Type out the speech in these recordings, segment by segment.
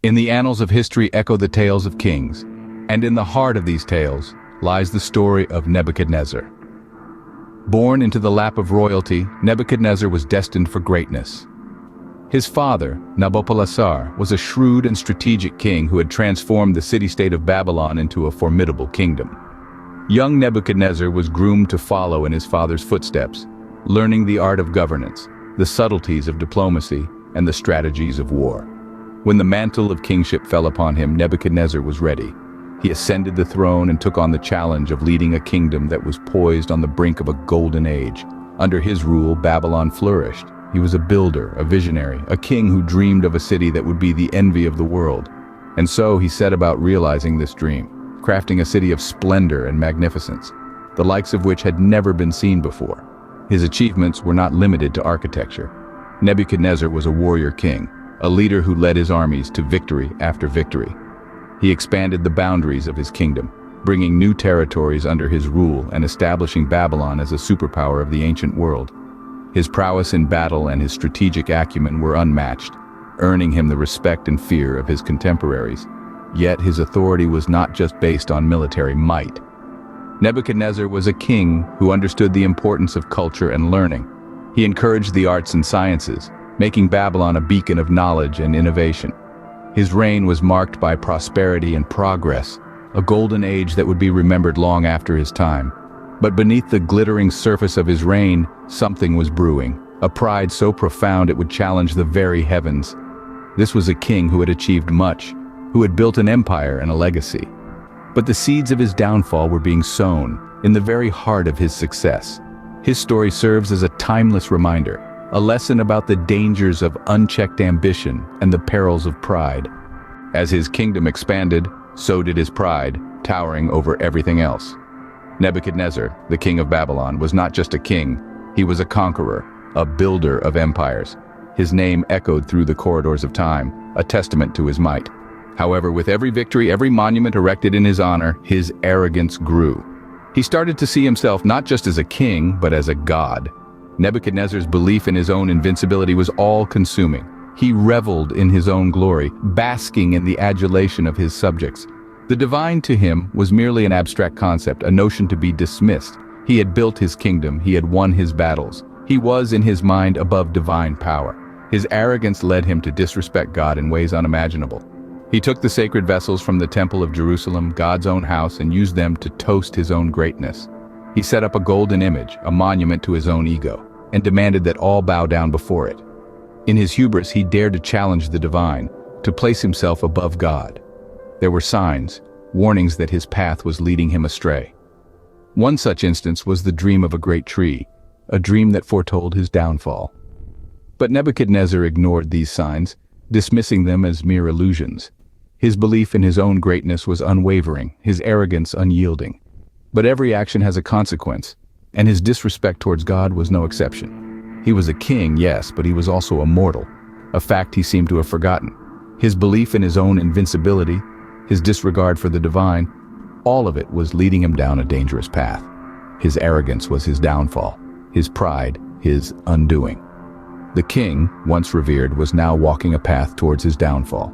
In the annals of history echo the tales of kings, and in the heart of these tales lies the story of Nebuchadnezzar. Born into the lap of royalty, Nebuchadnezzar was destined for greatness. His father, Nabopolassar, was a shrewd and strategic king who had transformed the city-state of Babylon into a formidable kingdom. Young Nebuchadnezzar was groomed to follow in his father's footsteps, learning the art of governance, the subtleties of diplomacy, and the strategies of war. When the mantle of kingship fell upon him, Nebuchadnezzar was ready. He ascended the throne and took on the challenge of leading a kingdom that was poised on the brink of a golden age. Under his rule, Babylon flourished. He was a builder, a visionary, a king who dreamed of a city that would be the envy of the world. And so he set about realizing this dream, crafting a city of splendor and magnificence, the likes of which had never been seen before. His achievements were not limited to architecture. Nebuchadnezzar was a warrior king, a leader who led his armies to victory after victory. He expanded the boundaries of his kingdom, bringing new territories under his rule and establishing Babylon as a superpower of the ancient world. His prowess in battle and his strategic acumen were unmatched, earning him the respect and fear of his contemporaries. Yet his authority was not just based on military might. Nebuchadnezzar was a king who understood the importance of culture and learning. He encouraged the arts and sciences, making Babylon a beacon of knowledge and innovation. His reign was marked by prosperity and progress, a golden age that would be remembered long after his time. But beneath the glittering surface of his reign, something was brewing, a pride so profound it would challenge the very heavens. This was a king who had achieved much, who had built an empire and a legacy. But the seeds of his downfall were being sown in the very heart of his success. His story serves as a timeless reminder, a lesson about the dangers of unchecked ambition and the perils of pride. As his kingdom expanded, so did his pride, towering over everything else. Nebuchadnezzar, the king of Babylon, was not just a king, he was a conqueror, a builder of empires. His name echoed through the corridors of time, a testament to his might. However, with every victory, every monument erected in his honor, his arrogance grew. He started to see himself not just as a king, but as a god. Nebuchadnezzar's belief in his own invincibility was all-consuming. He reveled in his own glory, basking in the adulation of his subjects. The divine to him was merely an abstract concept, a notion to be dismissed. He had built his kingdom, he had won his battles. He was, in his mind, above divine power. His arrogance led him to disrespect God in ways unimaginable. He took the sacred vessels from the temple of Jerusalem, God's own house, and used them to toast his own greatness. He set up a golden image, a monument to his own ego, and demanded that all bow down before it. In his hubris, he dared to challenge the divine, to place himself above God. There were signs, warnings that his path was leading him astray. One such instance was the dream of a great tree, a dream that foretold his downfall. But Nebuchadnezzar ignored these signs, dismissing them as mere illusions. His belief in his own greatness was unwavering, his arrogance unyielding. But every action has a consequence, and his disrespect towards God was no exception. He was a king, yes, but he was also a mortal, a fact he seemed to have forgotten. His belief in his own invincibility, his disregard for the divine, all of it was leading him down a dangerous path. His arrogance was his downfall, his pride, his undoing. The king, once revered, was now walking a path towards his downfall.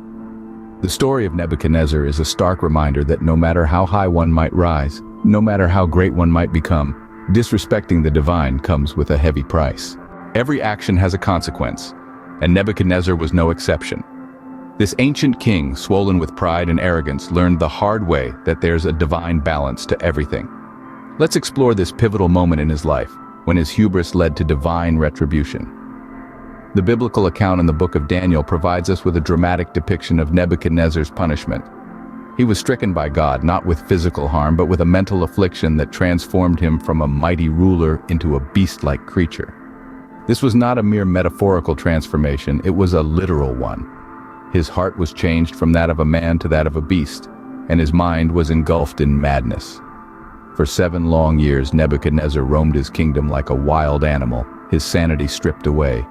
The story of Nebuchadnezzar is a stark reminder that no matter how high one might rise, no matter how great one might become, disrespecting the divine comes with a heavy price. Every action has a consequence, and Nebuchadnezzar was no exception. This ancient king, swollen with pride and arrogance, learned the hard way that there's a divine balance to everything. Let's explore this pivotal moment in his life, when his hubris led to divine retribution. The biblical account in the book of Daniel provides us with a dramatic depiction of Nebuchadnezzar's punishment. He was stricken by God, not with physical harm, but with a mental affliction that transformed him from a mighty ruler into a beast-like creature. This was not a mere metaphorical transformation, it was a literal one. His heart was changed from that of a man to that of a beast, and his mind was engulfed in madness. For 7 long years, Nebuchadnezzar roamed his kingdom like a wild animal, his sanity stripped away.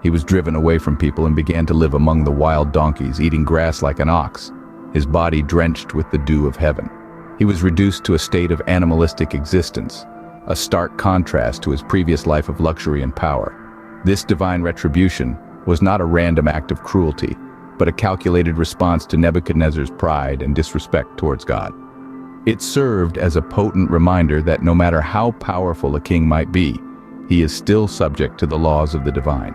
He was driven away from people and began to live among the wild donkeys, eating grass like an ox, his body drenched with the dew of heaven. He was reduced to a state of animalistic existence, a stark contrast to his previous life of luxury and power. This divine retribution was not a random act of cruelty. but a calculated response to Nebuchadnezzar's pride and disrespect towards God. It served as a potent reminder that no matter how powerful a king might be, he is still subject to the laws of the divine.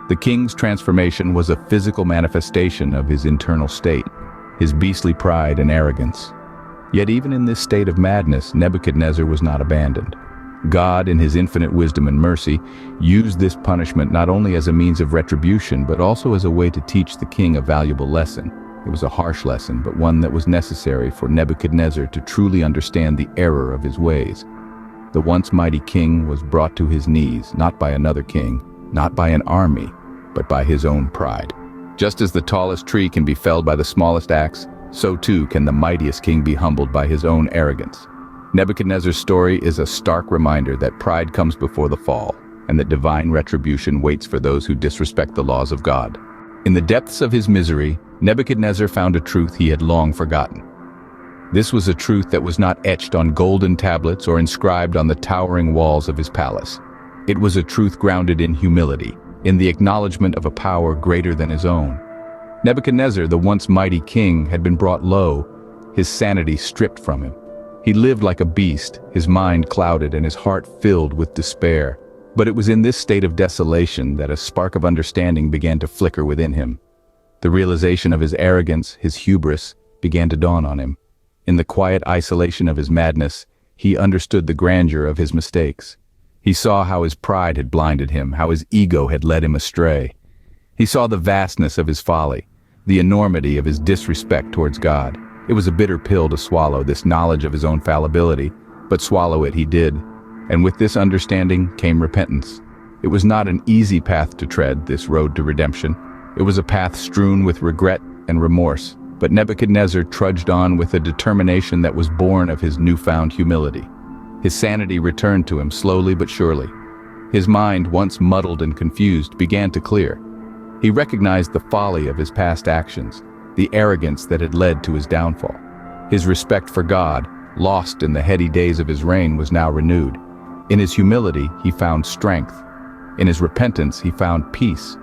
The king's transformation was a physical manifestation of his internal state, his beastly pride and arrogance. Yet even in this state of madness, Nebuchadnezzar was not abandoned. God, in his infinite wisdom and mercy, used this punishment not only as a means of retribution, but also as a way to teach the king a valuable lesson. It was a harsh lesson, but one that was necessary for Nebuchadnezzar to truly understand the error of his ways. The once mighty king was brought to his knees, not by another king, not by an army, but by his own pride. Just as the tallest tree can be felled by the smallest axe, so too can the mightiest king be humbled by his own arrogance. Nebuchadnezzar's story is a stark reminder that pride comes before the fall, and that divine retribution waits for those who disrespect the laws of God. In the depths of his misery, Nebuchadnezzar found a truth he had long forgotten. This was a truth that was not etched on golden tablets or inscribed on the towering walls of his palace. It was a truth grounded in humility, in the acknowledgement of a power greater than his own. Nebuchadnezzar, the once mighty king, had been brought low, his sanity stripped from him. He lived like a beast, his mind clouded and his heart filled with despair. But it was in this state of desolation that a spark of understanding began to flicker within him. The realization of his arrogance, his hubris, began to dawn on him. In the quiet isolation of his madness, he understood the grandeur of his mistakes. He saw how his pride had blinded him, how his ego had led him astray. He saw the vastness of his folly, the enormity of his disrespect towards God. It was a bitter pill to swallow, this knowledge of his own fallibility, but swallow it he did. And with this understanding came repentance. It was not an easy path to tread, this road to redemption. It was a path strewn with regret and remorse, but Nebuchadnezzar trudged on with a determination that was born of his newfound humility. His sanity returned to him slowly but surely. His mind, once muddled and confused, began to clear. He recognized the folly of his past actions, the arrogance that had led to his downfall. His respect for God, lost in the heady days of his reign, was now renewed. In his humility, he found strength. In his repentance, he found peace.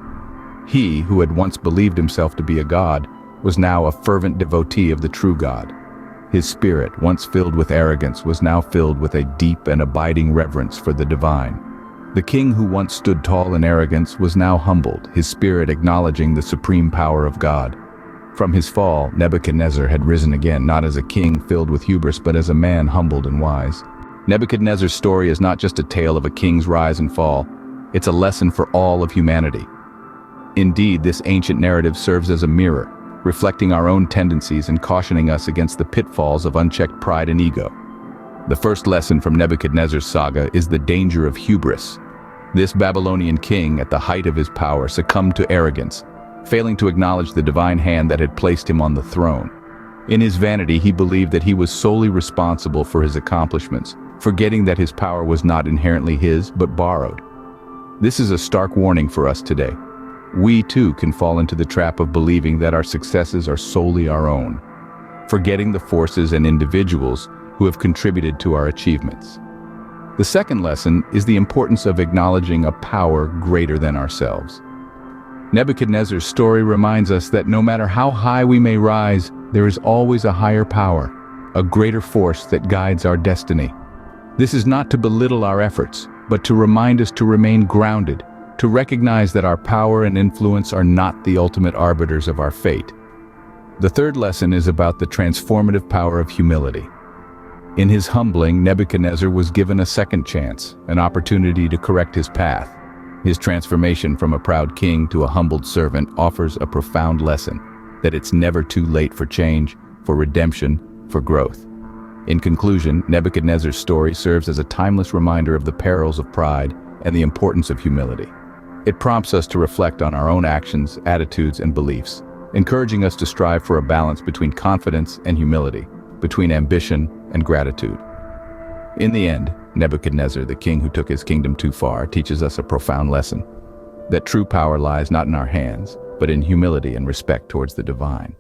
He, who had once believed himself to be a god, was now a fervent devotee of the true God. His spirit, once filled with arrogance, was now filled with a deep and abiding reverence for the divine. The king who once stood tall in arrogance was now humbled, his spirit acknowledging the supreme power of God. From his fall, Nebuchadnezzar had risen again, not as a king filled with hubris, but as a man humbled and wise. Nebuchadnezzar's story is not just a tale of a king's rise and fall, it's a lesson for all of humanity. Indeed, this ancient narrative serves as a mirror, reflecting our own tendencies and cautioning us against the pitfalls of unchecked pride and ego. The first lesson from Nebuchadnezzar's saga is the danger of hubris. This Babylonian king, at the height of his power, succumbed to arrogance, failing to acknowledge the divine hand that had placed him on the throne. In his vanity, he believed that he was solely responsible for his accomplishments, forgetting that his power was not inherently his, but borrowed. This is a stark warning for us today. We too can fall into the trap of believing that our successes are solely our own, forgetting the forces and individuals who have contributed to our achievements. The second lesson is the importance of acknowledging a power greater than ourselves. Nebuchadnezzar's story reminds us that no matter how high we may rise, there is always a higher power, a greater force that guides our destiny. This is not to belittle our efforts, but to remind us to remain grounded, to recognize that our power and influence are not the ultimate arbiters of our fate. The third lesson is about the transformative power of humility. In his humbling, Nebuchadnezzar was given a second chance, an opportunity to correct his path. His transformation from a proud king to a humbled servant offers a profound lesson, that it's never too late for change, for redemption, for growth. In conclusion, Nebuchadnezzar's story serves as a timeless reminder of the perils of pride and the importance of humility. It prompts us to reflect on our own actions, attitudes, and beliefs, encouraging us to strive for a balance between confidence and humility, between ambition and gratitude. In the end, Nebuchadnezzar, the king who took his kingdom too far, teaches us a profound lesson, that true power lies not in our hands, but in humility and respect towards the divine.